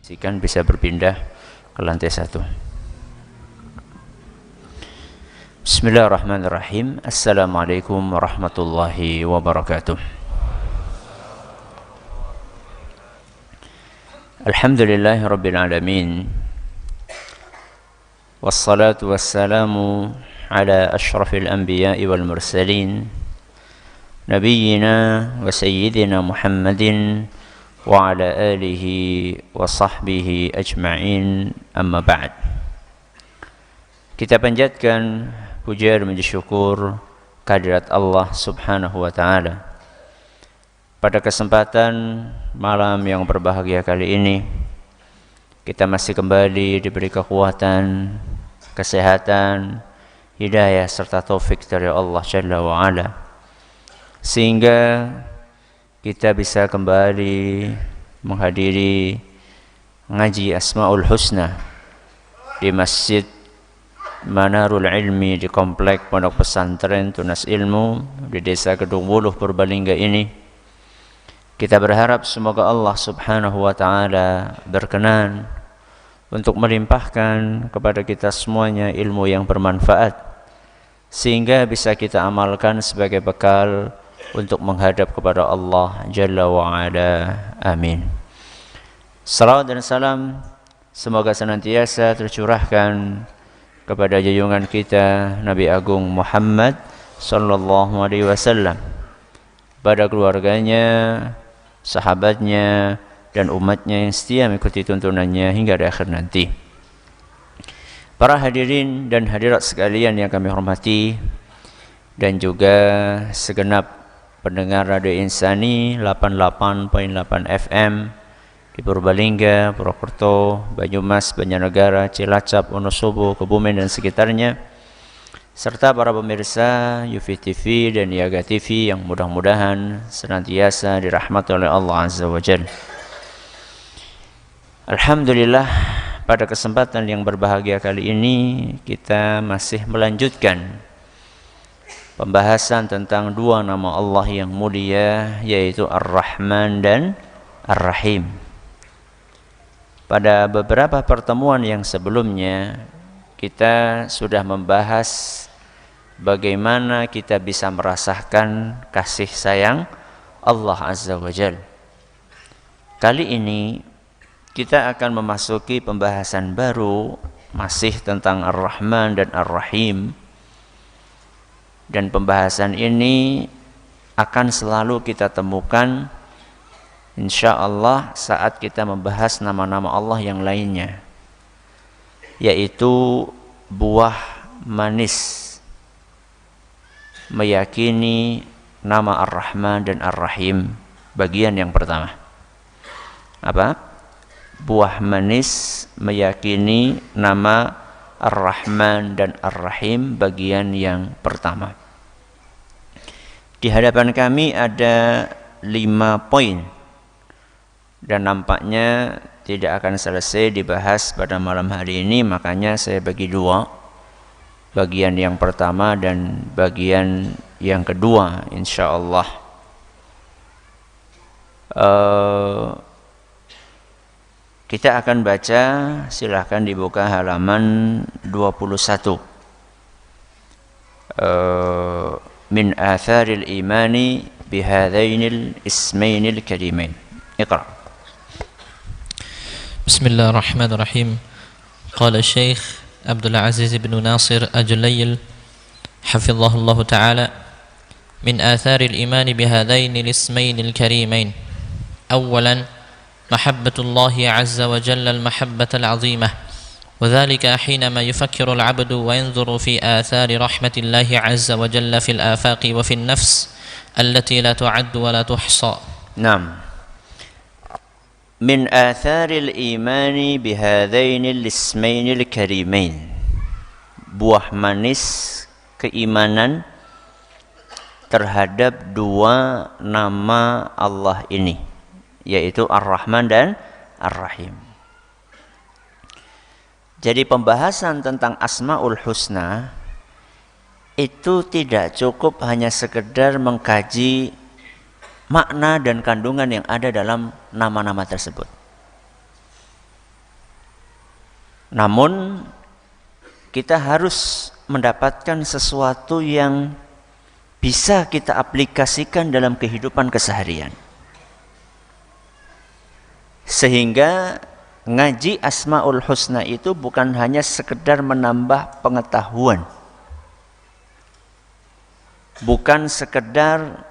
Sikan bisa berpindah ke lantai 1. Bismillahirrahmanirrahim. Assalamualaikum warahmatullahi wabarakatuh. Alhamdulillahi rabbil alamin. Wassalatu wassalamu ala ashrafil anbiya'i wal mursalin, nabiyyina wa sayyidina Muhammadin wa ala alihi wa sahbihi ajma'in, amma ba'd. Kita panjatkan puja dan puji syukur kehadirat Allah subhanahu wa ta'ala. Pada kesempatan malam yang berbahagia kali ini, kita masih kembali diberi kekuatan, kesehatan, hidayah serta taufik dari Allah Jalla wa Ala, sehingga kita bisa kembali menghadiri ngaji Asmaul Husna di Masjid Manarul Ilmi di Komplek Pondok Pesantren Tunas Ilmu di Desa Kedung Wuluh, Purbalingga ini. Kita berharap semoga Allah subhanahu wa ta'ala berkenan untuk melimpahkan kepada kita semuanya ilmu yang bermanfaat, sehingga bisa kita amalkan sebagai bekal untuk menghadap kepada Allah Jalla wa'ala. Amin. Salawat dan salam semoga senantiasa tercurahkan kepada junjungan kita Nabi Agung Muhammad sallallahu alaihi wasallam, pada keluarganya, sahabatnya, dan umatnya yang setia mengikuti tuntunannya hingga di akhir nanti. Para hadirin dan hadirat sekalian yang kami hormati, dan juga segenap pendengar Radio Insani 88.8 FM di Purbalingga, Purwokerto, Banyumas, Banjarnegara, Cilacap, Wonosobo, Kebumen dan sekitarnya, serta para pemirsa Yufi TV dan Niaga TV yang mudah-mudahan senantiasa dirahmati oleh Allah Azza wa Jalla. Alhamdulillah, pada kesempatan yang berbahagia kali ini kita masih melanjutkan pembahasan tentang dua nama Allah yang mulia, yaitu Ar-Rahman dan Ar-Rahim. Pada beberapa pertemuan yang sebelumnya kita sudah membahas bagaimana kita bisa merasakan kasih sayang Allah Azza wa Jalla. Kali ini kita akan memasuki pembahasan baru, masih tentang Ar-Rahman dan Ar-Rahim. Dan pembahasan ini akan selalu kita temukan insya Allah saat kita membahas nama-nama Allah yang lainnya, yaitu buah manis meyakini nama Ar-Rahman dan Ar-Rahim. Bagian yang pertama apa? Buah manis meyakini nama Ar-Rahman dan Ar-Rahim, bagian yang pertama. Di hadapan kami ada 5 poin, dan nampaknya tidak akan selesai dibahas pada malam hari ini, makanya saya bagi 2, bagian yang pertama dan bagian yang kedua insyaallah. Kita akan baca, silahkan dibuka halaman 21. Min atharil imani bihadainil ismainil karimain. Iqra. Bismillahirrahmanirrahim. Qala Syekh Abdul Aziz bin Nasir Ajlayl hafizahullah ta'ala, min atharil imani bihadainil ismainil karimain. Awalan, محبة الله عز وجل المحبة العظيمة، وذلك حينما يفكر العبد وينظر في آثار رحمة الله عز وجل في الآفاق وفي النفس التي لا تعد ولا تحصى. نعم. من آثار الإيمان بهذين الاسمين الكريمين. Buah manis keimanan terhadap dua nama Allah ini, yaitu Ar-Rahman dan Ar-Rahim. Jadi pembahasan tentang Asmaul Husna itu tidak cukup hanya sekedar mengkaji makna dan kandungan yang ada dalam nama-nama tersebut. Namun kita harus mendapatkan sesuatu yang bisa kita aplikasikan dalam kehidupan keseharian. Sehingga ngaji Asmaul Husna itu bukan hanya sekedar menambah pengetahuan, bukan sekedar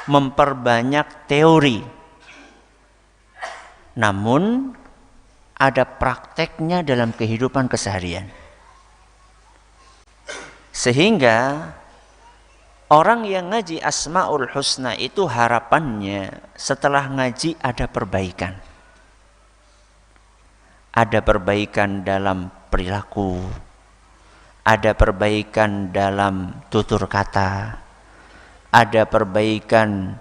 memperbanyak teori, namun ada prakteknya dalam kehidupan keseharian. Sehingga orang yang ngaji Asmaul Husna itu harapannya setelah ngaji ada perbaikan. Ada perbaikan dalam perilaku, ada perbaikan dalam tutur kata, ada perbaikan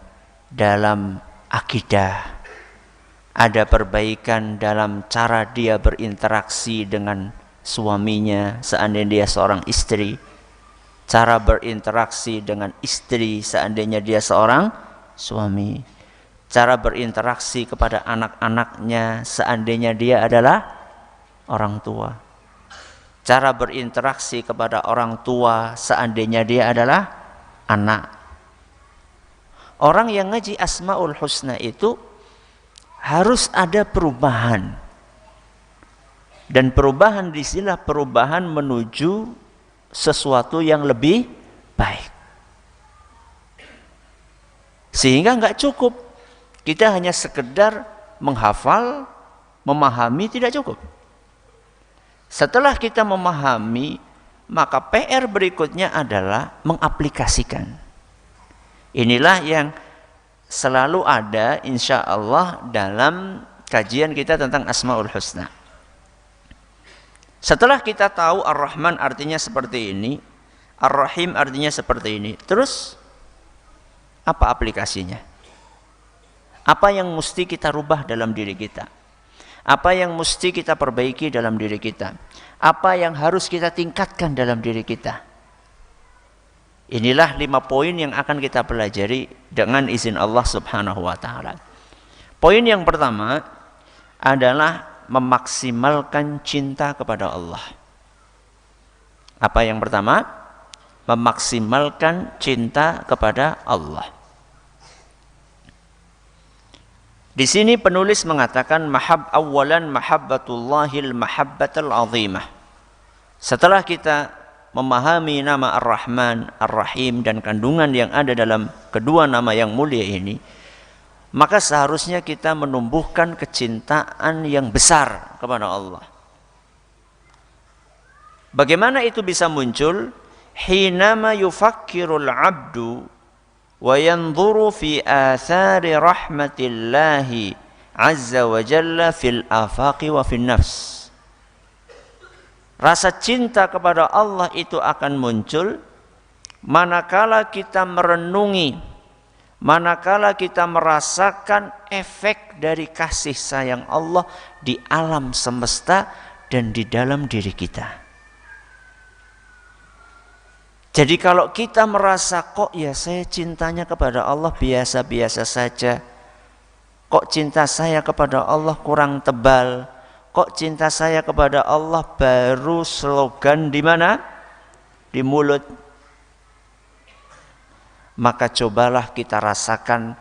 dalam akidah, ada perbaikan dalam cara dia berinteraksi dengan suaminya seandainya dia seorang istri, cara berinteraksi dengan istri seandainya dia seorang suami, cara berinteraksi kepada anak-anaknya seandainya dia adalah orang tua, cara berinteraksi kepada orang tua seandainya dia adalah anak. Orang yang ngaji Asmaul Husna itu harus ada perubahan, dan perubahan disinilah perubahan menuju sesuatu yang lebih baik. Sehingga enggak cukup kita hanya sekedar menghafal, memahami, tidak cukup. Setelah kita memahami, maka PR berikutnya adalah mengaplikasikan. Inilah yang selalu ada insya Allah dalam kajian kita tentang Asmaul Husna. Setelah kita tahu Ar-Rahman artinya seperti ini, Ar-Rahim artinya seperti ini, terus apa aplikasinya? Apa yang mesti kita rubah dalam diri kita? Apa yang mesti kita perbaiki dalam diri kita? Apa yang harus kita tingkatkan dalam diri kita? Inilah 5 poin yang akan kita pelajari dengan izin Allah Subhanahu wa ta'ala. Poin yang pertama adalah memaksimalkan cinta kepada Allah. Apa yang pertama? Memaksimalkan cinta kepada Allah. Di sini penulis mengatakan awalan mahabbatullahil mahabbatal azimah. Setelah kita memahami nama Ar-Rahman, Ar-Rahim dan kandungan yang ada dalam kedua nama yang mulia ini, maka seharusnya kita menumbuhkan kecintaan yang besar kepada Allah. Bagaimana itu bisa muncul? Hinama yufakkirul abdu wa yanzuru fi athari rahmatillahi azza wa jalla fil afaqi wa fil nafs. Rasa cinta kepada Allah itu akan muncul manakala kita merenungi, manakala kita merasakan efek dari kasih sayang Allah di alam semesta dan di dalam diri kita. Jadi kalau kita merasa kok ya saya cintanya kepada Allah biasa-biasa saja, kok cinta saya kepada Allah kurang tebal, kok cinta saya kepada Allah baru slogan di mana? Di mulut. Maka cobalah kita rasakan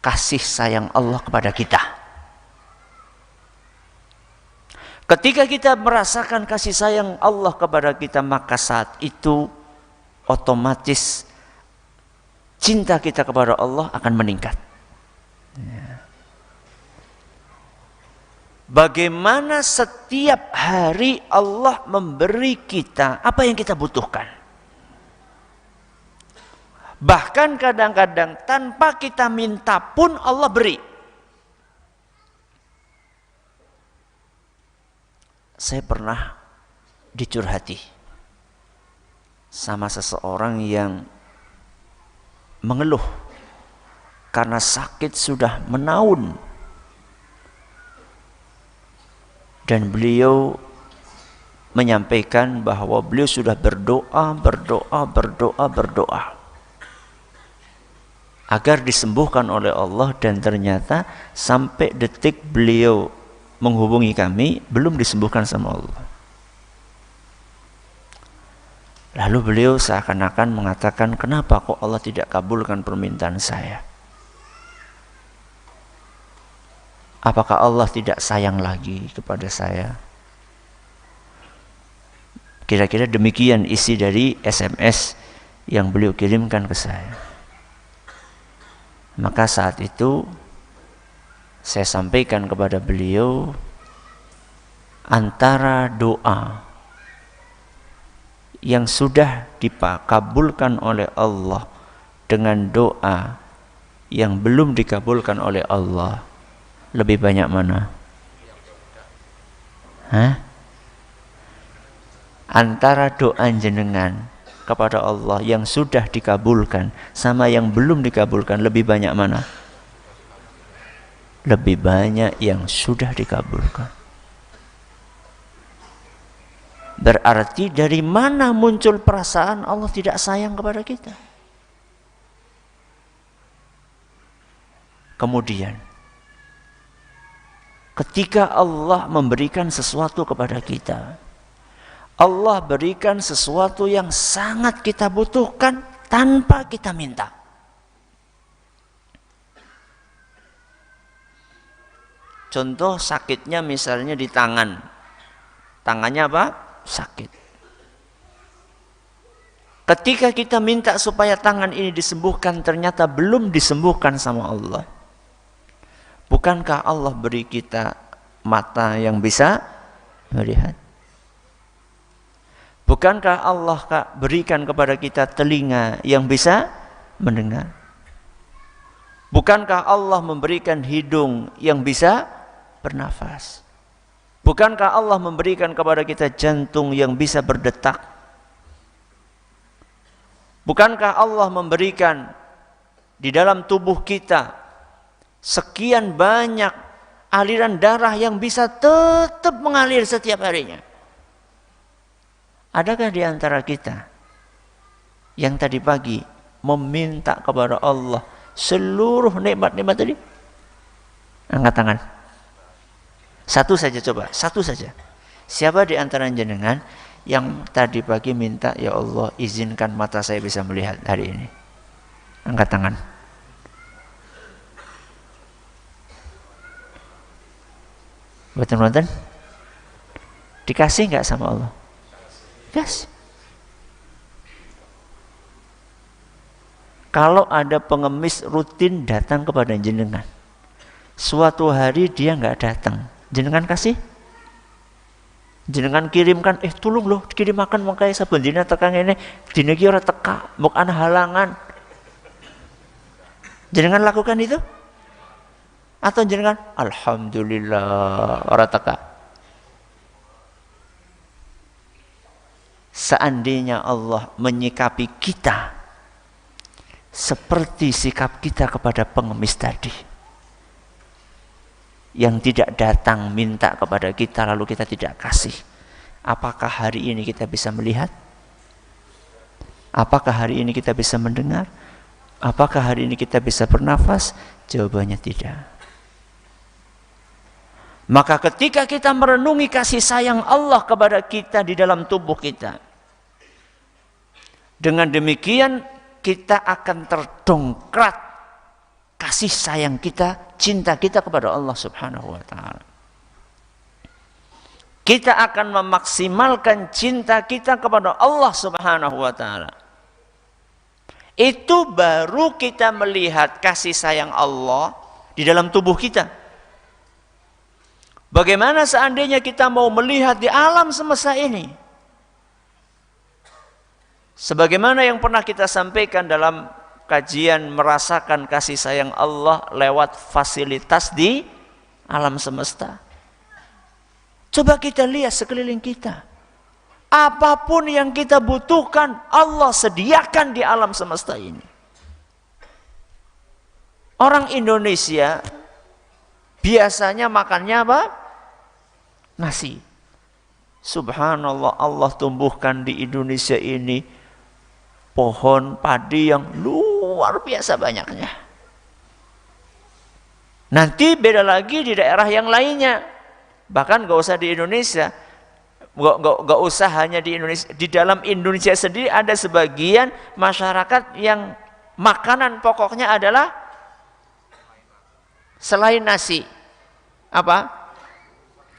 kasih sayang Allah kepada kita. Ketika kita merasakan kasih sayang Allah kepada kita, maka saat itu otomatis cinta kita kepada Allah akan meningkat. Bagaimana setiap hari Allah memberi kita apa yang kita butuhkan. Bahkan kadang-kadang tanpa kita minta pun Allah beri. Saya pernah dicurhati sama seseorang yang mengeluh karena sakit sudah menaun, dan beliau menyampaikan bahwa beliau sudah berdoa agar disembuhkan oleh Allah, dan ternyata sampai detik beliau menghubungi kami belum disembuhkan sama Allah. Lalu beliau seakan-akan mengatakan, kenapa kok Allah tidak kabulkan permintaan saya? Apakah Allah tidak sayang lagi kepada saya? Kira-kira demikian isi dari SMS yang beliau kirimkan ke saya. Maka saat itu saya sampaikan kepada beliau, antara doa yang sudah dikabulkan oleh Allah dengan doa yang belum dikabulkan oleh Allah, lebih banyak mana? Antara doa jenengan kepada Allah yang sudah dikabulkan sama yang belum dikabulkan, lebih banyak mana? Lebih banyak yang sudah dikabulkan. Berarti dari mana muncul perasaan Allah tidak sayang kepada kita? Kemudian ketika Allah memberikan sesuatu kepada kita, Allah berikan sesuatu yang sangat kita butuhkan tanpa kita minta. Contoh sakitnya misalnya di tangan. Tangannya apa? Sakit. Ketika kita minta supaya tangan ini disembuhkan, ternyata belum disembuhkan sama Allah. Bukankah Allah beri kita mata yang bisa melihat? Bukankah Allah berikan kepada kita telinga yang bisa mendengar? Bukankah Allah memberikan hidung yang bisa bernafas? Bukankah Allah memberikan kepada kita jantung yang bisa berdetak? Bukankah Allah memberikan di dalam tubuh kita sekian banyak aliran darah yang bisa tetap mengalir setiap harinya? Adakah di antara kita yang tadi pagi meminta kepada Allah seluruh nikmat-nikmat tadi? Angkat tangan. Satu saja coba, satu saja. Siapa di antara jenengan yang tadi pagi minta, ya Allah izinkan mata saya bisa melihat hari ini? Angkat tangan. Betul-betul? Dikasih nggak sama Allah? Dikasih. Kalau ada pengemis rutin datang kepada jenengan, suatu hari dia nggak datang, jenengan kasih? Jenengan kirimkan, tolong loh kirim makan makanya sabun dina tekan ini, dina iki ora teka, mok ana halangan. Jenengan lakukan itu? Atau jenengan alhamdulillah ora teka? Seandainya Allah menyikapi kita seperti sikap kita kepada pengemis tadi, yang tidak datang minta kepada kita lalu kita tidak kasih, apakah hari ini kita bisa melihat? Apakah hari ini kita bisa mendengar? Apakah hari ini kita bisa bernafas? Jawabannya tidak. Maka ketika kita merenungi kasih sayang Allah kepada kita di dalam tubuh kita, dengan demikian kita akan terdongkrak kasih sayang kita, cinta kita kepada Allah Subhanahu wa ta'ala. Kita akan memaksimalkan cinta kita kepada Allah Subhanahu wa ta'ala. Itu baru kita melihat kasih sayang Allah di dalam tubuh kita. Bagaimana seandainya kita mau melihat di alam semesta ini? Sebagaimana yang pernah kita sampaikan dalam kajian merasakan kasih sayang Allah lewat fasilitas di alam semesta. Coba kita lihat sekeliling kita. Apapun yang kita butuhkan, Allah sediakan di alam semesta ini. Orang Indonesia biasanya makannya apa? Nasi. Subhanallah, Allah tumbuhkan di Indonesia ini pohon padi yang luar biasa banyaknya. Nanti beda lagi di daerah yang lainnya. Bahkan nggak usah di Indonesia, nggak usah hanya di Indonesia. Di dalam Indonesia sendiri ada sebagian masyarakat yang makanan pokoknya adalah selain nasi apa?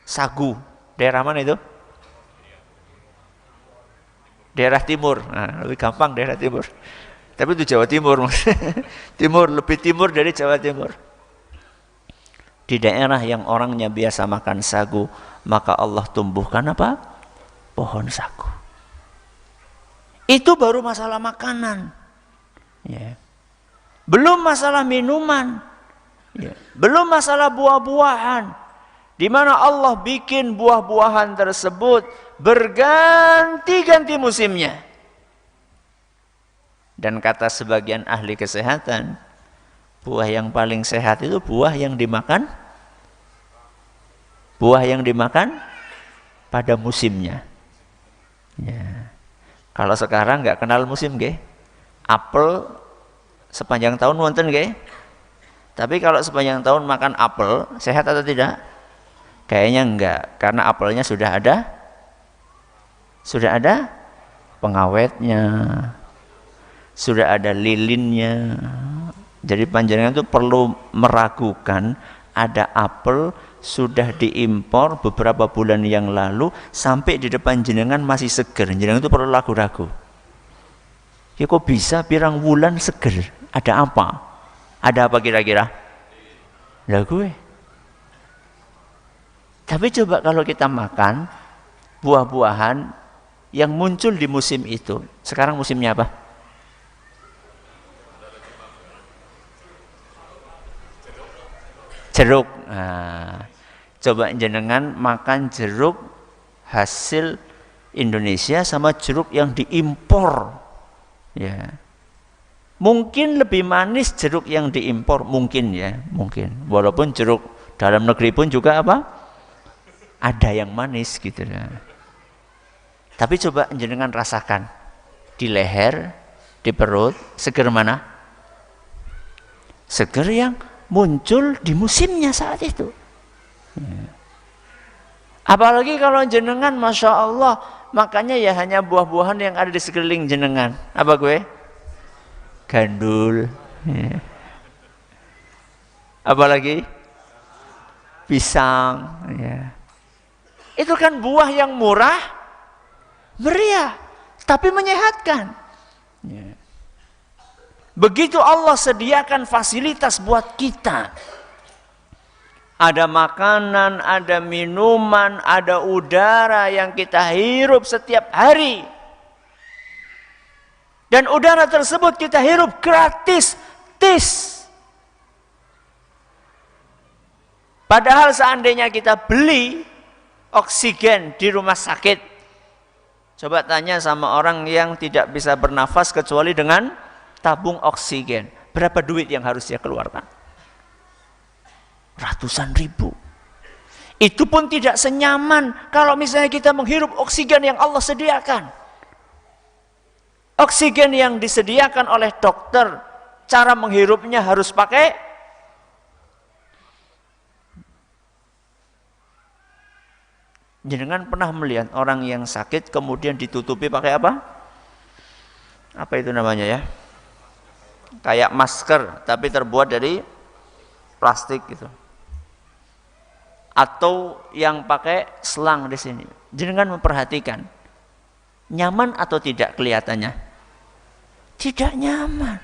Sagu. Daerah mana itu? Daerah timur. Nah, lebih gampang daerah timur. Tapi itu Jawa Timur. Timur, lebih timur dari Jawa Timur. Di daerah yang orangnya biasa makan sagu, maka Allah tumbuhkan apa? Pohon sagu. Itu baru masalah makanan. Ya. Belum masalah minuman. Ya. Belum masalah buah-buahan. Di mana Allah bikin buah-buahan tersebut berganti-ganti musimnya. Dan kata sebagian ahli kesehatan, buah yang paling sehat itu buah yang dimakan pada musimnya. Ya. Kalau sekarang nggak kenal musim, ge. Apel sepanjang tahun wonten, ge. Tapi kalau sepanjang tahun makan apel, sehat atau tidak? Kayaknya enggak, karena apelnya sudah ada pengawetnya, sudah ada lilinnya. Jadi panjenengan itu perlu meragukan ada apel sudah diimpor beberapa bulan yang lalu sampai di depan jenengan masih seger. Jenengan itu perlu ragu-ragu. Ya kok bisa pirang wulan seger? Ada apa? Ada apa kira-kira? Lah gue. Tapi coba kalau kita makan buah-buahan yang muncul di musim itu. Sekarang musimnya apa? Jeruk. Nah, coba jenengan makan jeruk hasil Indonesia sama jeruk yang diimpor. Ya. Mungkin lebih manis jeruk yang diimpor, mungkin ya, mungkin. Walaupun jeruk dalam negeri pun juga apa? Ada yang manis gitu ya. Tapi coba jenengan rasakan di leher, di perut, seger mana? Seger yang muncul di musimnya saat itu. Ya. Apalagi kalau jenengan, masya Allah, makanya ya hanya buah-buahan yang ada di sekeliling jenengan. Apa gue? Gandul. Ya. Apalagi? Pisang. Ya. Itu kan buah yang murah, meriah, tapi menyehatkan. Ya. Begitu Allah sediakan fasilitas buat kita. Ada makanan, ada minuman, ada udara yang kita hirup setiap hari. Dan udara tersebut kita hirup gratis, Padahal seandainya kita beli oksigen di rumah sakit, coba tanya sama orang yang tidak bisa bernafas kecuali dengan tabung oksigen, berapa duit yang harus dia keluarkan? Ratusan ribu. Itu pun tidak senyaman kalau misalnya kita menghirup oksigen yang Allah sediakan. Oksigen yang disediakan oleh dokter, cara menghirupnya harus pakai jenengan pernah melihat orang yang sakit kemudian ditutupi pakai apa? Apa itu namanya ya? Kayak masker tapi terbuat dari plastik gitu. Atau yang pakai selang di sini. Jenengan memperhatikan nyaman atau tidak kelihatannya? Tidak nyaman.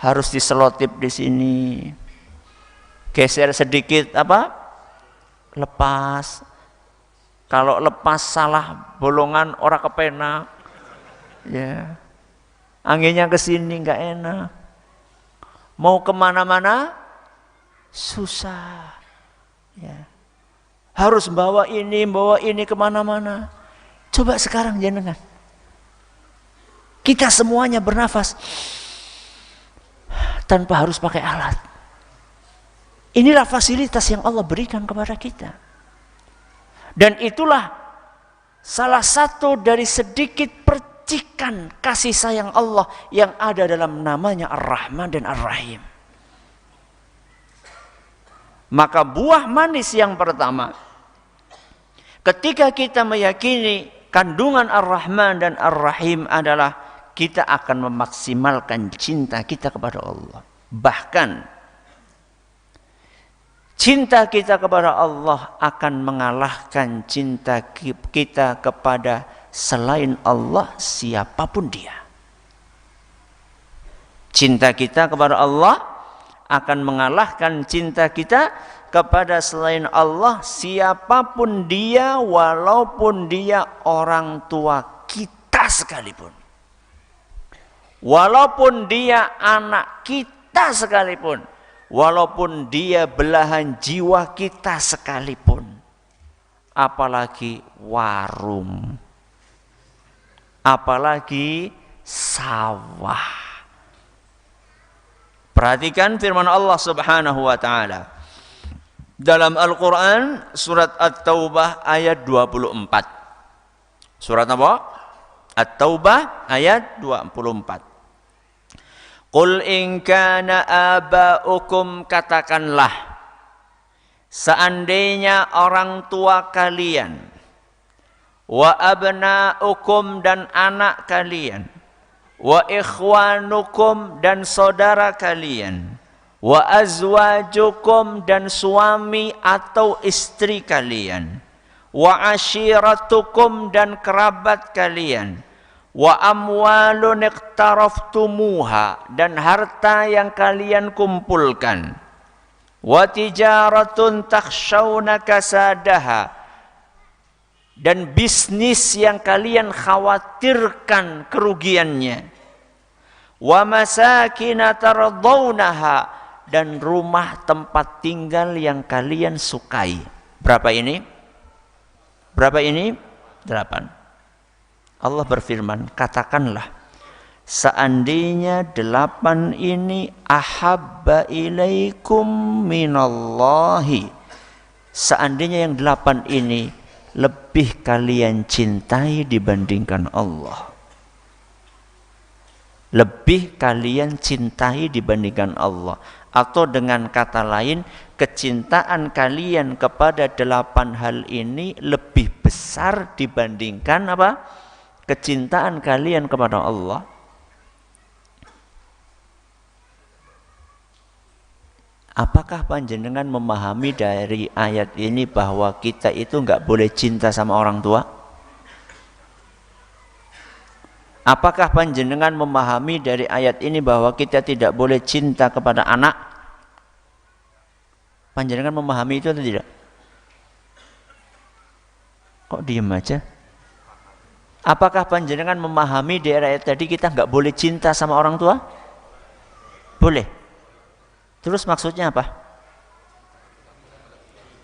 Harus diselotip di sini. Geser sedikit apa? Lepas. Kalau lepas salah bolongan ora kepenak, ya, anginnya ke sini nggak enak, mau kemana-mana susah, ya, harus bawa ini kemana-mana. Coba sekarang jenengan, kita semuanya bernafas tanpa harus pakai alat. Inilah fasilitas yang Allah berikan kepada kita. Dan itulah salah satu dari sedikit percikan kasih sayang Allah yang ada dalam namanya Ar-Rahman dan Ar-Rahim. Maka buah manis yang pertama Ketika kita meyakini kandungan Ar-Rahman dan Ar-Rahim adalah kita akan memaksimalkan cinta kita kepada Allah. Bahkan cinta kita kepada Allah akan mengalahkan cinta kita kepada selain Allah siapapun dia. Cinta kita kepada Allah akan mengalahkan cinta kita kepada selain Allah siapapun dia, walaupun dia orang tua kita sekalipun. Walaupun dia anak kita sekalipun. Walaupun dia belahan jiwa kita sekalipun. Apalagi warung. Apalagi sawah. Perhatikan firman Allah Subhanahu wa taala dalam Al-Qur'an surat At-Taubah ayat 24. Surat apa? At-Taubah ayat 24. Qul in kana aba'ukum, katakanlah seandainya orang tua kalian, wa abna'ukum dan anak kalian, wa ikhwanukum dan saudara kalian, wa azwajukum dan suami atau istri kalian, wa ashiratukum dan kerabat kalian, wa amwalun iqtaraftumuha dan harta yang kalian kumpulkan, wa tijaratun takhshawna kasadaha dan bisnis yang kalian khawatirkan kerugiannya, wa masakina tardawnaha dan rumah tempat tinggal yang kalian sukai. Berapa ini? Berapa ini? 8. Allah berfirman, katakanlah seandainya 8 ini ahabba ilaikum minallahi, seandainya yang 8 ini lebih kalian cintai dibandingkan Allah, lebih kalian cintai dibandingkan Allah. Atau dengan kata lain, kecintaan kalian kepada 8 hal ini lebih besar dibandingkan apa? Kecintaan kalian kepada Allah. Apakah panjenengan memahami dari ayat ini bahwa kita itu enggak boleh cinta sama orang tua? Apakah panjenengan memahami dari ayat ini bahwa kita tidak boleh cinta kepada anak? Panjenengan memahami itu atau tidak? Kok diem aja? Apakah panjenengan memahami di ayat tadi kita enggak boleh cinta sama orang tua? Boleh. Terus maksudnya apa?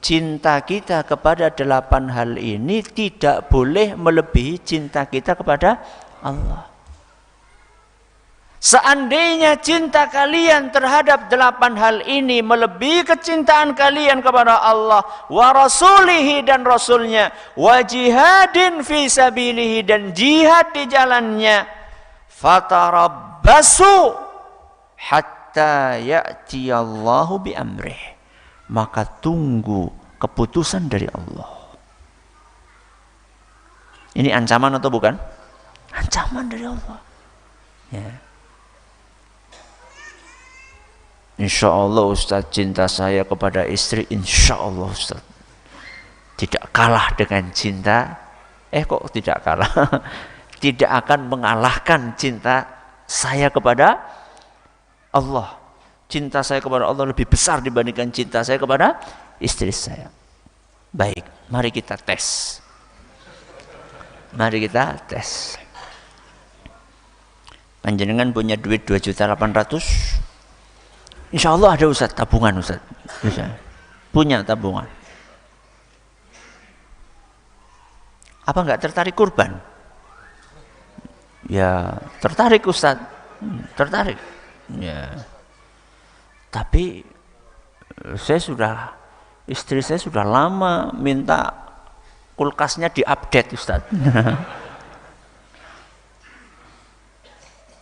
Cinta kita kepada 8 hal ini tidak boleh melebihi cinta kita kepada Allah. Seandainya cinta kalian terhadap 8 hal ini melebihi kecintaan kalian kepada Allah wa rasulihi dan rasulnya, wa jihadin fi sabilihi dan jihad di jalannya, fatarabbasu hatta ya'tiyallahu bi amrih, maka tunggu keputusan dari Allah. Ini ancaman atau bukan? Ancaman dari Allah. Ya. Insya Allah Ustaz, cinta saya kepada istri insya Allah Ustaz tidak kalah dengan cinta. Kok tidak kalah? Tidak akan mengalahkan cinta saya kepada Allah. Cinta saya kepada Allah lebih besar dibandingkan cinta saya kepada istri saya. Baik, mari kita tes. Mari kita tes. Panjenengan punya duit 2.800.000? Insya Allah ada Ustaz, tabungan Ustaz. Bisa. Punya tabungan. Apa enggak tertarik kurban? Ya, tertarik Ustaz. Tertarik. Ya. Tapi istri saya sudah lama minta kulkasnya diupdate Ustaz.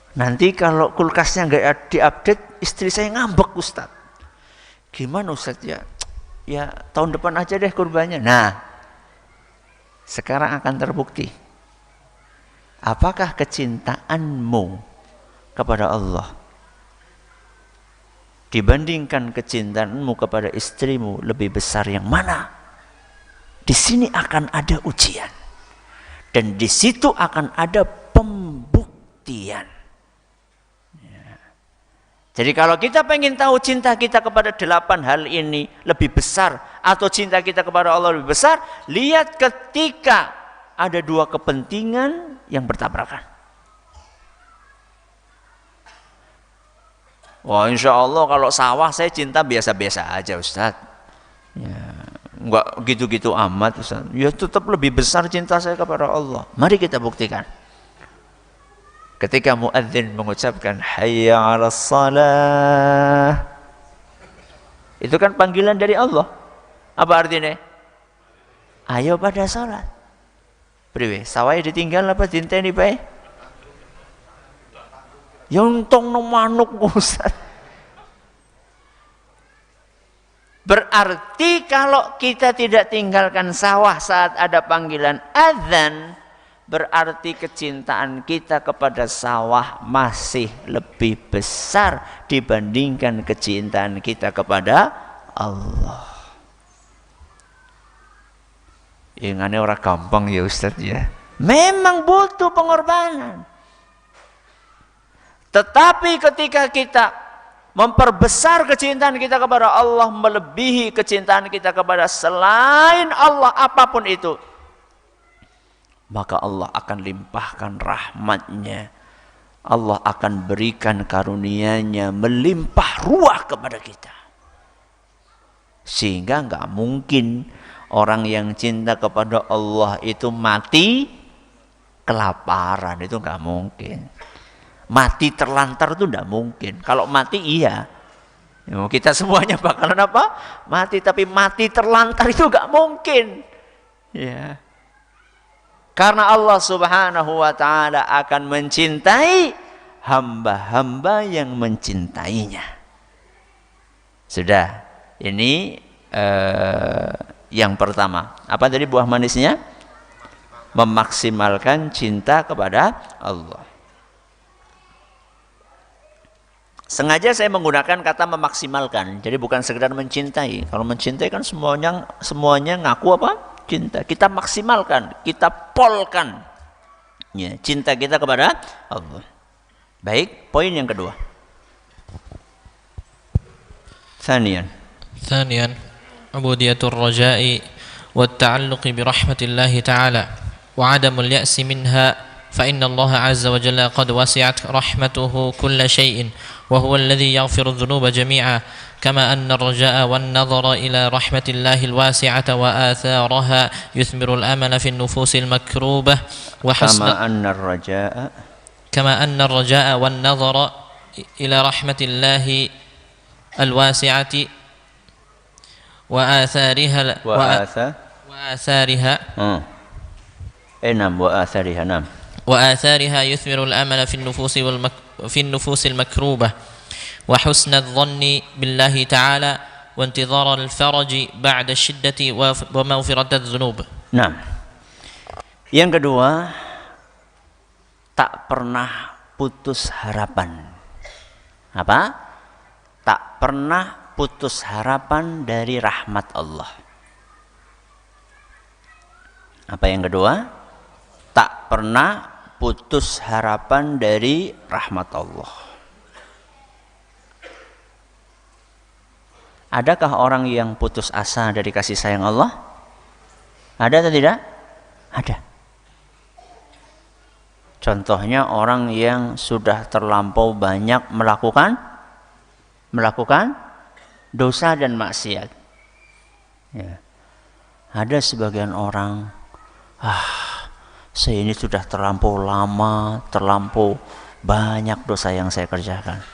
Nanti kalau kulkasnya nggak diupdate, istri saya ngambek Ustaz. Gimana Ustaz ya? Ya tahun depan aja deh kurbannya. Nah, Sekarang akan terbukti. Apakah kecintaanmu kepada Allah dibandingkan kecintaanmu kepada istrimu lebih besar yang mana? Di sini akan ada ujian. Dan di situ akan ada pembuktian. Ya. Jadi kalau kita pengen tahu cinta kita kepada 8 hal ini lebih besar atau cinta kita kepada Allah lebih besar, lihat ketika ada 2 kepentingan yang bertabrakan. Wah, insya Allah kalau sawah saya cinta biasa-biasa aja, Ustaz. Ya, enggak gitu-gitu amat, Ustaz. Ya tetap lebih besar cinta saya kepada Allah. Mari kita buktikan. Ketika muadzin mengucapkan hayya 'alas shalah, itu kan panggilan dari Allah. Apa artinya? Ayo pada salat. Priwe, sawai ditinggal apa dinteni bae? Ya untung no manuk, Ustaz. Berarti kalau kita tidak tinggalkan sawah saat ada panggilan azan, berarti kecintaan kita kepada sawah masih lebih besar dibandingkan kecintaan kita kepada Allah. Ingane ora gampang ya Ustaz ya. Memang butuh pengorbanan. Tetapi ketika kita memperbesar kecintaan kita kepada Allah melebihi kecintaan kita kepada selain Allah apapun itu, maka Allah akan limpahkan rahmatnya. Allah akan berikan karunia-Nya melimpah ruah kepada kita. Sehingga enggak mungkin orang yang cinta kepada Allah itu mati kelaparan, itu enggak mungkin. Mati terlantar itu enggak mungkin. Kalau mati iya. Kita semuanya bakalan apa? Mati, tapi mati terlantar itu enggak mungkin. Ya. Karena Allah Subhanahu wa taala akan mencintai hamba-hamba yang mencintainya. Sudah. Ini yang pertama. Apa tadi buah manisnya? Memaksimalkan cinta kepada Allah. Sengaja saya menggunakan kata memaksimalkan. Jadi bukan sekedar mencintai. Kalau mencintai kan semuanya ngaku apa? Cinta. Kita maksimalkan, kita polkan ya, cinta kita kepada Allah. Baik, poin yang kedua. Thaniyan, ubudiyatur raja'i والتعلق برحمة الله تعالى وعدم اليأس منها فإن الله عز وجل قد وسعت رحمته كل شيء وهو الذي يغفر الذنوب جميعا كما أن الرجاء والنظر إلى رحمة الله الواسعة وآثارها يثمر الأمل في النفوس المكروبة وحسن كما أن الرجاء والنظر إلى رحمة الله الواسعة وآثارها نعم وآثارها يثمر الأمل في النفوس المكروبة وحسن الظن بالله تعالى وانتظار الفرج بعد الشدة ومغفرة الذنوب. Nah, yang kedua, tak pernah putus harapan. Apa? Tak pernah putus harapan dari rahmat Allah. Apa yang kedua? Tak pernah putus harapan dari rahmat Allah. Adakah orang yang putus asa dari kasih sayang Allah? Ada atau tidak? Ada. Contohnya orang yang sudah terlampau banyak melakukan dosa dan maksiat. Ya. Ada sebagian orang, saya ini sudah terlampau lama, terlampau banyak dosa yang saya kerjakan.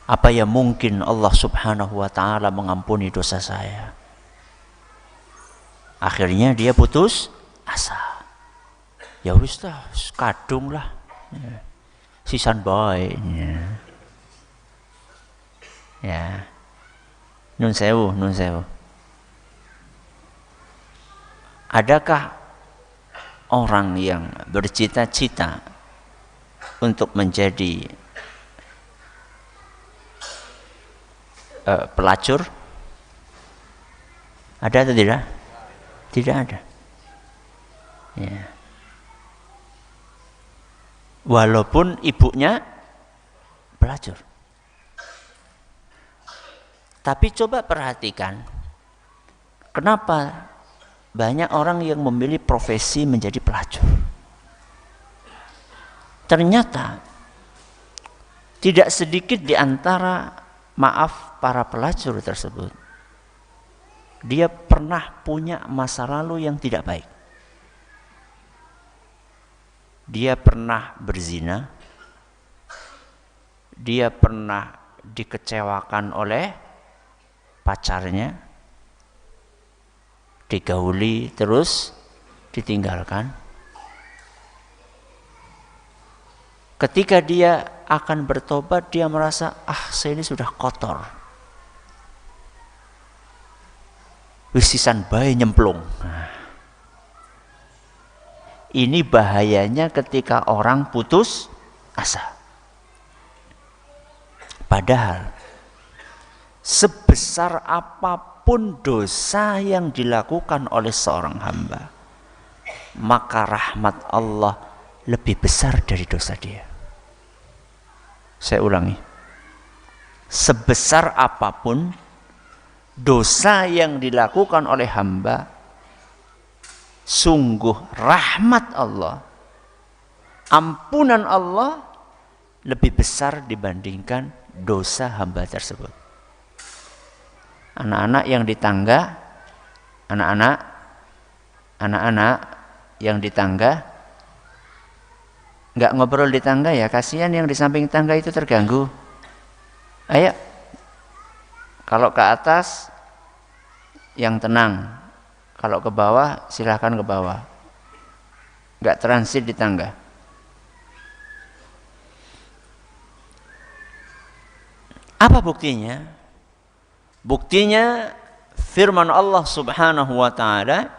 Apa ya mungkin Allah Subhanahu wa taala mengampuni dosa saya? Akhirnya dia putus asa. Ya wis dah, kadung lah. Ya. Sisan bae. Ya. Nun sewu. Adakah orang yang bercita-cita untuk menjadi pelacur? Ada atau tidak? Tidak ada. Ya. Walaupun ibunya pelacur. Tapi coba perhatikan, kenapa banyak orang yang memilih profesi menjadi pelacur? Ternyata tidak sedikit di antara para pelacur tersebut, dia pernah punya masa lalu yang tidak baik. Dia pernah berzina, dia pernah dikecewakan oleh pacarnya, digauli terus ditinggalkan. Ketika dia akan bertobat, dia merasa, saya ini sudah kotor, wisisan bae nyemplung. Ini bahayanya ketika orang putus asa. Padahal sebesar apapun dosa yang dilakukan oleh seorang hamba, maka rahmat Allah lebih besar dari dosa dia. Saya ulangi, sebesar apapun dosa yang dilakukan oleh hamba, sungguh rahmat Allah, ampunan Allah lebih besar dibandingkan dosa hamba tersebut. Anak-anak yang di tangga, anak-anak yang di tangga, nggak ngobrol di tangga ya, kasihan yang di samping tangga itu terganggu. Ayo, kalau ke atas yang tenang, kalau ke bawah silahkan ke bawah, nggak transit di tangga. Apa buktinya? Buktinya firman Allah Subhanahu wa taala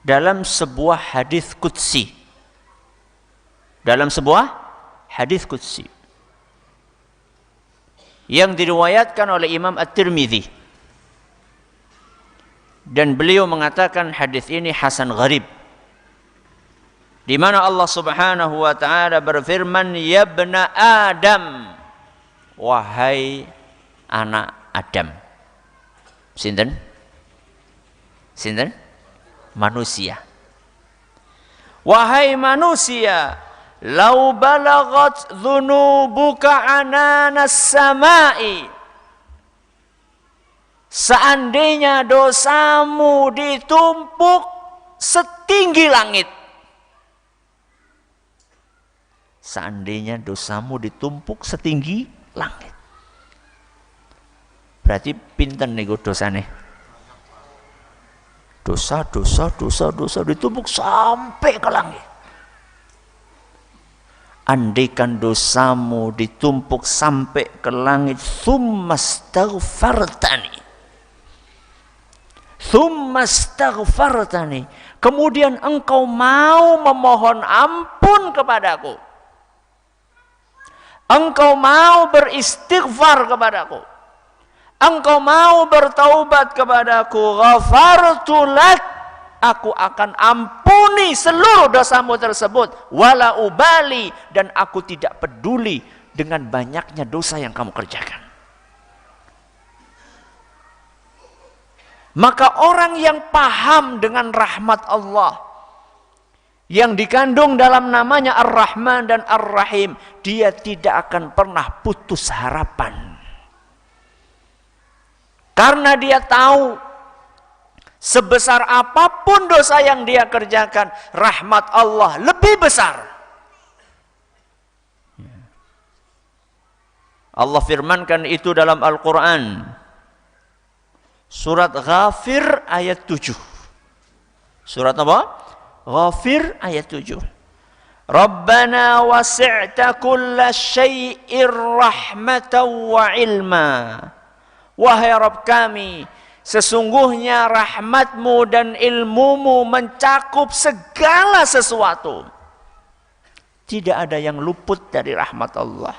dalam sebuah hadis qudsi. Dalam sebuah hadis qudsi yang diriwayatkan oleh Imam At-Tirmidzi, dan beliau mengatakan hadis ini hasan gharib, di mana Allah Subhanahu wa taala berfirman, ya ibna Adam, wahai anak Adam. Sinten? Sinten? Manusia. Wahai manusia, lau balagat dhunubuka ananas samai, seandainya dosamu ditumpuk setinggi langit. Seandainya dosamu ditumpuk setinggi langit. Berarti pinten niku dosane? Dosa ditumpuk sampai ke langit. Andaikan dosamu ditumpuk sampai ke langit, tsumma astaghfartani, kemudian engkau mau memohon ampun kepadaku, engkau mau beristighfar kepadaku, engkau mau bertaubat kepadaku, ghafartu lak, aku akan ampuni seluruh dosamu tersebut, wala ubali, dan aku tidak peduli dengan banyaknya dosa yang kamu kerjakan. Maka orang yang paham dengan rahmat Allah yang dikandung dalam namanya Ar-Rahman dan Ar-Rahim, dia tidak akan pernah putus harapan. Karena dia tahu sebesar apapun dosa yang dia kerjakan, rahmat Allah lebih besar. Allah firmankan itu dalam Al-Quran, surat Ghafir ayat 7. Surat apa? Ghafir ayat 7. Rabbana wasi'ta kulla syai'ir rahmatan wa ilma. Wahai Rabb kami, Sesungguhnya rahmatmu dan ilmumu mencakup segala sesuatu. Tidak ada yang luput dari rahmat Allah.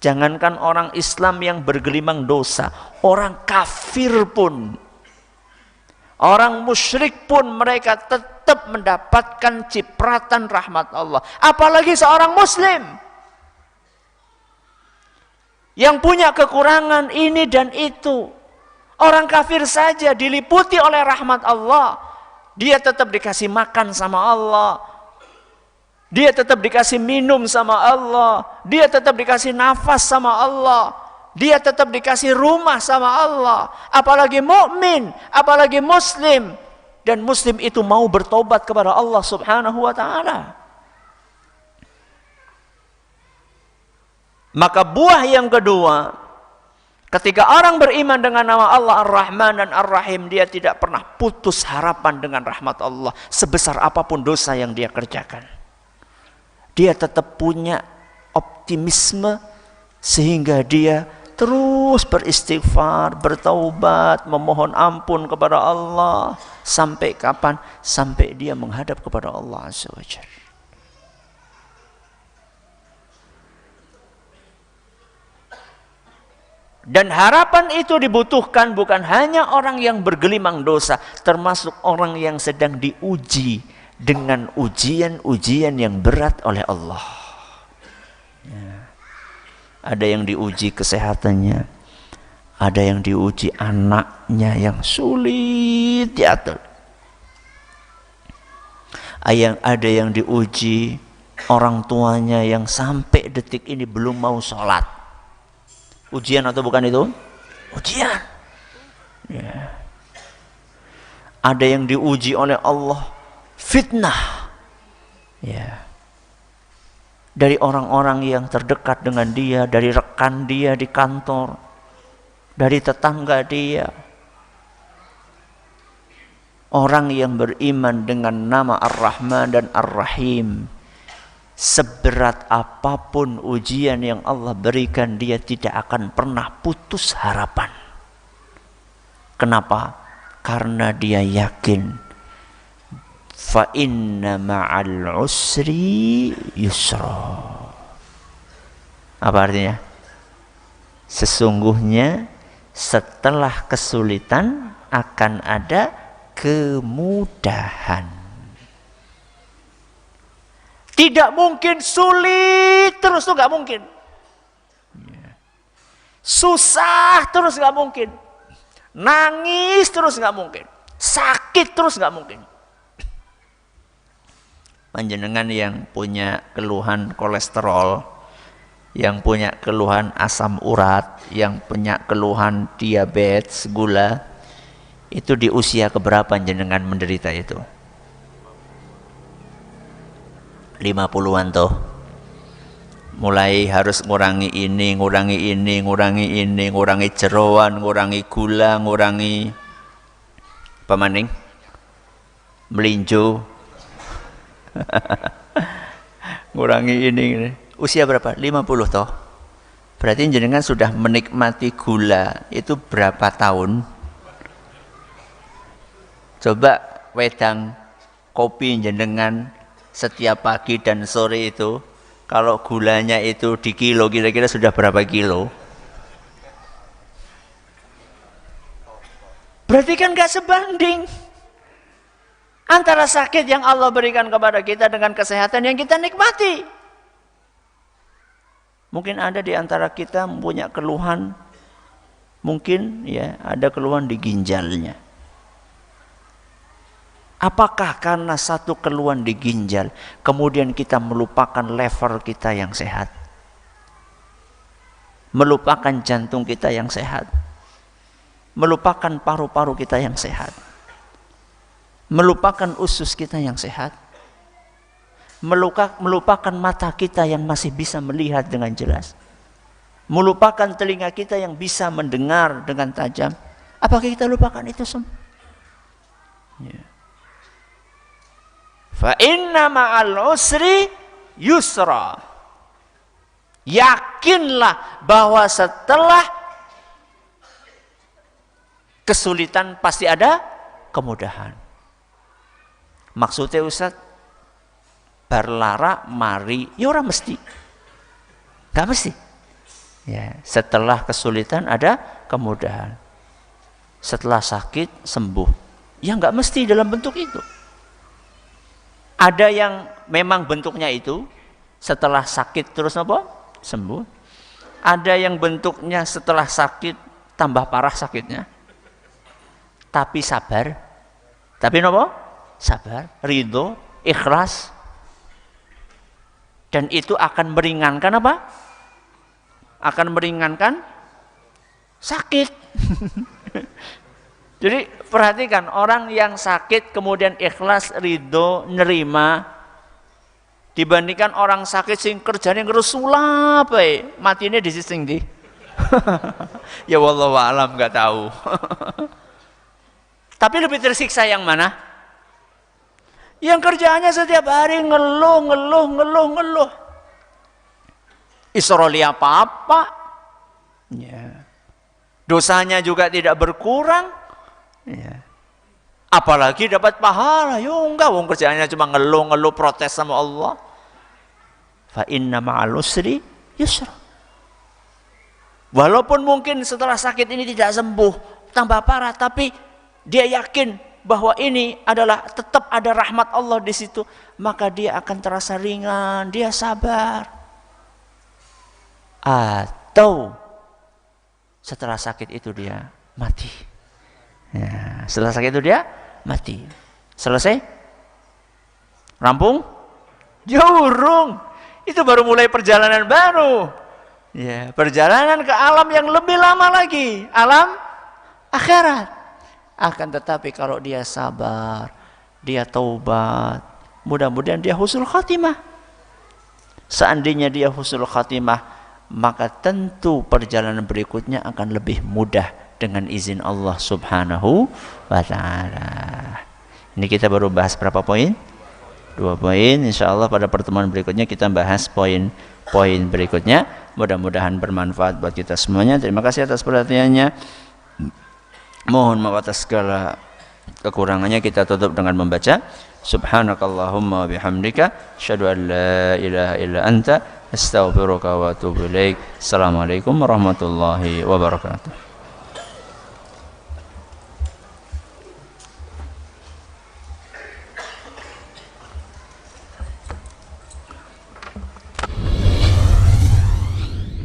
Jangankan orang Islam yang bergelimang dosa, orang kafir pun, orang musyrik pun mereka tetap mendapatkan cipratan rahmat Allah. Apalagi seorang muslim yang punya kekurangan ini dan itu. Orang kafir saja diliputi oleh rahmat Allah. Dia tetap dikasih makan sama Allah. Dia tetap dikasih minum sama Allah. Dia tetap dikasih nafas sama Allah. Dia tetap dikasih rumah sama Allah. Apalagi mukmin, apalagi muslim. Dan muslim itu mau bertobat kepada Allah Subhanahu wa ta'ala. Maka buah yang kedua, ketika orang beriman dengan nama Allah Ar-Rahman dan Ar-Rahim, dia tidak pernah putus harapan dengan rahmat Allah sebesar apapun dosa yang dia kerjakan. Dia tetap punya optimisme sehingga dia terus beristighfar, bertaubat, memohon ampun kepada Allah. Sampai kapan? Sampai dia menghadap kepada Allah Azza wa Jalla. Dan harapan itu dibutuhkan bukan hanya orang yang bergelimang dosa, termasuk orang yang sedang diuji dengan ujian-ujian yang berat oleh Allah. Ya. Ada yang diuji kesehatannya, ada yang diuji anaknya yang sulit diatur. Ada yang diuji orang tuanya yang sampai detik ini belum mau sholat. Ujian atau bukan itu? Ujian. Ya. Ada yang diuji oleh Allah, fitnah. Ya. Dari orang-orang yang terdekat dengan dia, dari rekan dia di kantor, dari tetangga dia. Orang yang beriman dengan nama Ar-Rahman dan Ar-Rahim, seberat apapun ujian yang Allah berikan, dia tidak akan pernah putus harapan. Kenapa? Karena dia yakin fa inna ma'al usri yusra. Apa artinya? Sesungguhnya setelah kesulitan akan ada kemudahan. Tidak mungkin sulit terus, tuh gak mungkin. Susah terus gak mungkin. Nangis terus gak mungkin. Sakit terus gak mungkin. Panjenengan yang punya keluhan kolesterol, yang punya keluhan asam urat, yang punya keluhan diabetes, gula, itu di usia keberapa jenengan menderita itu? 50-an toh. Mulai harus ngurangi ini, ngurangi jeroan, ngurangi gula, ngurangi apa maning? Melinjo. Ngurangi ini. Usia berapa? 50 toh. Berarti jenengan sudah menikmati gula itu berapa tahun? Coba wedang kopi jenengan setiap pagi dan sore itu, kalau gulanya itu di kilo, kira-kira sudah berapa kilo? Berarti kan gak sebanding antara sakit yang Allah berikan kepada kita dengan kesehatan yang kita nikmati. Mungkin ada di antara kita punya keluhan, mungkin ya ada keluhan di ginjalnya. Apakah karena satu keluhan di ginjal kemudian kita melupakan lever kita yang sehat? Melupakan jantung kita yang sehat? Melupakan paru-paru kita yang sehat? Melupakan usus kita yang sehat? Melupakan mata kita yang masih bisa melihat dengan jelas? Melupakan telinga kita yang bisa mendengar dengan tajam? Apakah kita lupakan itu semua? Ya. Fa inna ma'al usri yusra. Yakinlah bahwa setelah kesulitan pasti ada kemudahan. Maksudnya Ustaz, berlara mari, ya orang mesti. Gak mesti. Ya, setelah kesulitan ada kemudahan. Setelah sakit sembuh. Ya gak mesti dalam bentuk itu. Ada yang memang bentuknya itu, setelah sakit terus apa? Sembuh. Ada yang bentuknya setelah sakit tambah parah sakitnya. Tapi sabar. Tapi apa? Sabar, ridho, ikhlas. Dan itu akan meringankan apa? Akan meringankan sakit. Jadi perhatikan, orang yang sakit kemudian ikhlas, ridho, nerima, dibandingkan orang sakit sing kerjane ngerusulap matinya di sisi ndi. Ya wallahu alam, enggak tahu. Tapi lebih tersiksa yang mana? Yang kerjaannya setiap hari ngeluh. Isroli apa-apa. Ya. Dosanya juga tidak berkurang. Ya. Apalagi dapat pahala. Ya enggak, wong kerjaannya cuma ngeluh protes sama Allah. Fa inna ma'al usri yusra. Walaupun mungkin setelah sakit ini tidak sembuh, tambah parah, tapi dia yakin bahwa ini adalah tetap ada rahmat Allah di situ, maka dia akan terasa ringan, dia sabar. Atau setelah sakit itu dia mati. Ya, setelah sakit itu dia mati. Selesai? Rampung? Jurung. Itu baru mulai perjalanan baru. Ya, perjalanan ke alam yang lebih lama lagi, alam akhirat. Akan tetapi kalau dia sabar, dia taubat, mudah-mudahan dia husnul khatimah. Seandainya dia husnul khatimah, maka tentu perjalanan berikutnya akan lebih mudah dengan izin Allah Subhanahu wa ta'ala. Ini kita baru bahas berapa poin? 2 poin. Insyaallah pada pertemuan berikutnya kita bahas poin-poin berikutnya. Mudah-mudahan bermanfaat buat kita semuanya. Terima kasih atas perhatiannya. Mohon maaf atas segala kekurangannya. Kita tutup dengan membaca Subhanakallahumma bihamdika asyhadu an la ilaha illa anta astaghfiruka wa atubu ilaik. Assalamualaikum warahmatullahi wabarakatuh.